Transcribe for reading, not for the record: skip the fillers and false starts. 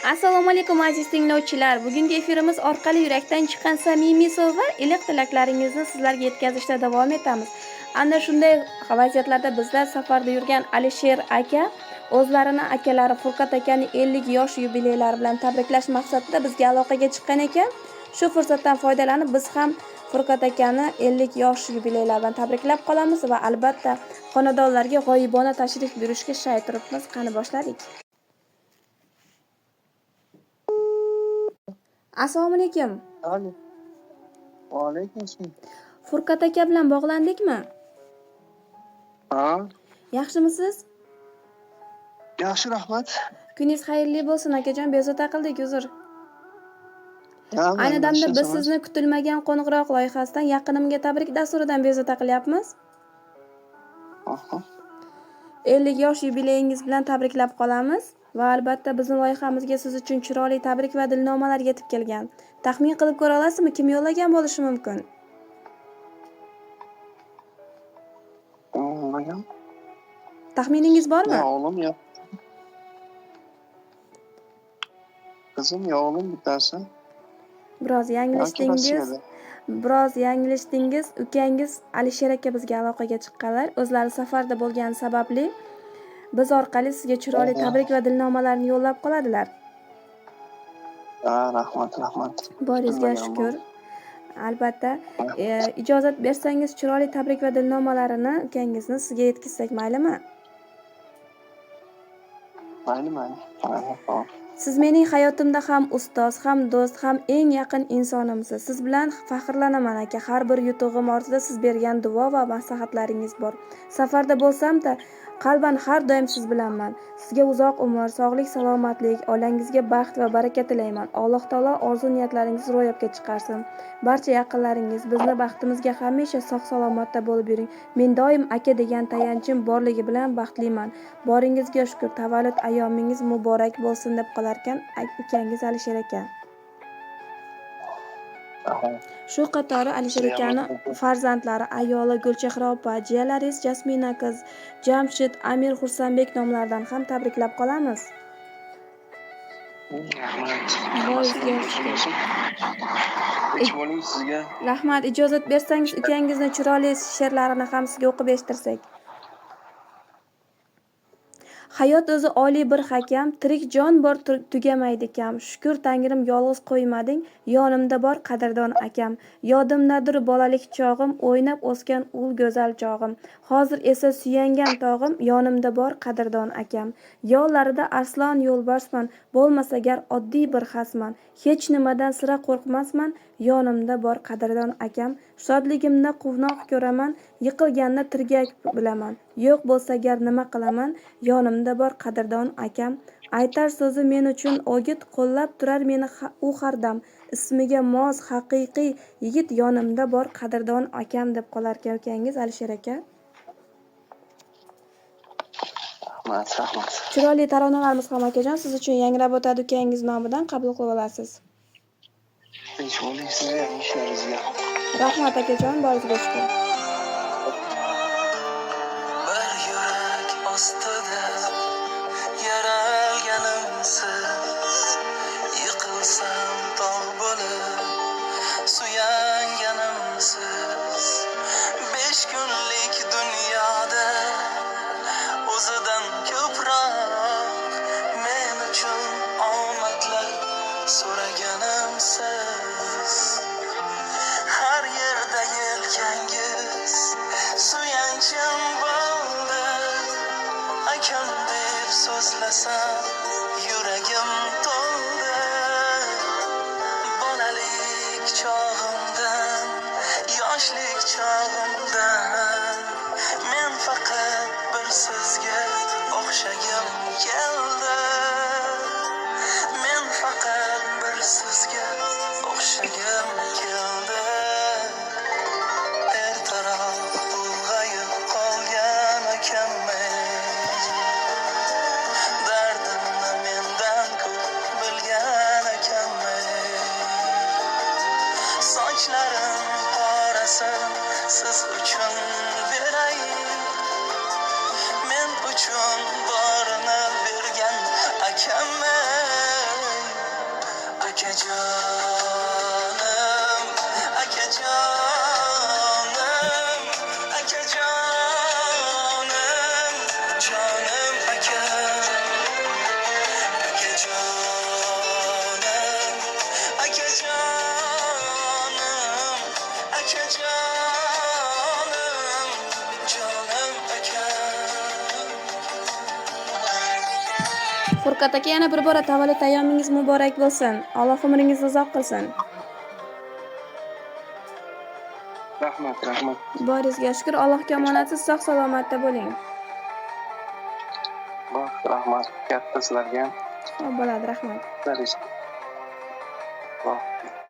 Assalomu alaykum aziz tinglovchilar. Bugungi efirimiz orqali yurakdan chiqqan samimiy so'zlar, iliq tilaklaringizni sizlarga yetkazishda davom etamiz. Ana shunday vaziyatlarda bizlar safarda yurgan Alisher aka o'zlarini akalari Furqat akani 50 yosh yubileylari bilan tabriklash maqsadida bizga aloqaga chiqqan ekan. Shu fursatdan foydalanib biz ham Furqat akani 50 yosh yubileylari bilan tabriklab qolamiz va albatta xonadonlarga g'oyibona tashrif buyurishga shay turibmiz. Qani boshladik. Assalomu alaykum. Alo. Va alaykum assalom. Furqat aka bilan bog'landikmi? Ha, Yaxshimisiz? yaxshi rahmat. Kuningiz xayrli bo'lsin akajon, bezovta qildik uzr. Ha, Ayni damda biz yaxshi, sizni kutilmagan qo'ng'iroq loyihasidan yaqinimga tabrik dasturidan bezovta qilyapmiz. Aha. 50 yosh yubileyingiz bilan tabriklab qolamiz va albatta bizning loyihamizga siz uchun chiroyli tabrik va dilnomalar yetib kelgan. Taxmin qilib ko'ra olasizmi, kim yo'llagan bo'lishi mumkin? O'g'lim. Taxminingiz bormi? Ya o'g'lim ya. Qizim ya o'g'lim bittasi. Biroz yanglishdingiz. Ukangiz Alisher aka bizga aloqaga chiqqanlar. O'zlari safarda bo'lgani sababli biz orqali sizga chiroyli tabrik va dilnomalarni yo'llab qoladilar. Ha, rahmat. Boringizga shukr. Albatta, ijozat bersangiz chiroyli tabrik va dilnomalarini ukangizni sizga yetkazsak maylimi? Mayli. Siz mening hayotimda ham ustoz, ham do'st, ham eng yaqin insonimsiz. Siz bilan faxrlanaman aka. Har bir yutug'im ortida siz bergan duo va maslahatlaringiz bor. Safarda bo'lsam-da, qalban har doim siz bilanman. Sizga uzoq umr, sog'lik, salomatlik, oilangizga baxt va baraka tilayman. Alloh taolo orzu-niyatlaringizni ro'yobga chiqarsin. Barcha yaqinlaringiz bizni baxtimizga hamisha sog'-salomatda bo'lib yuring. Men doim aka degan tayanchim borligi bilan baxtliman. Boringizga shukr. Tavallud ayyomingiz muborak bo'lsin deb qolarkan ukangiz Alisher aka. Shu qatori Alisher akani farzandlari ayoli Gulchehra opa, jiyalaringiz Jasmina qiz, Jamshid, Amir Xursambek nomlaridan ham tabriklab qolamiz. Bo'ling sizga. Rahmat, ijozat bersangiz ukangizni chiroyli she'rlarini ham sizga o'qib eshittirsak. Hayot o'zi oliy bir hakam, tirik jon bor tugamaydi kam. Shukr Tangrim yolg'iz qo'ymading, yonimda bor qadrdon akam. Yodimdadir bolalik chog'im, o'ynab o'sgan ul go'zal chog'im. Hozir esa suyangan tog'im, yonimda bor qadrdon akam. Yo'llarida arslon yo'lbarsman, bo'lmasa gar oddiy bir xasman. Hech nimadan sira qo'rqmasman, yonimda bor qadrdon akam. Shodligimda quvnoq ko'raman, yiqilganda tirgak bilaman. Yo'q bo'lsa gar nima qilaman, yonimda bor qadrdon akam. Aytar so'zi men uchun o'git, qo'llab turar meni u har dam. Ismiga mos haqiqiy yigit, yonimda bor qadrdon akam deb qolarkan ukangiz Alisher aka. Rahmat. Chiroyli taronalarimiz ham akajon siz uchun yangrab o'tadi, ukangiz nomidan qabul qilib olasiz. Tinch bo'ling sizga, ishlaringizga. Rahmat akajon, boringizga shukr. Bir yurak ostida yaralganimsiz, yiqilsam tog' bo'lib suyanganimsiz. 5 kunlik dunyoda o'zidan ko'proq men uchun omadlar so'raganimsiz. Har yerda yelkangi akajonim, akajonim, akajonim, jonim aka, akajonim, akajonim, akajonim, jonim aka. Furqat aka, yana bir bora tavallud ayyomingiz muborak bo'lsin. Alloh umringizni uzoq qilsin. Rahmat. Boringizga shukr, Allohga omonatsiz sog' salomatda bo'ling. Rahmat. Katta sizlarga ham. Xo'p bo'ladi, rahmat. Sizlar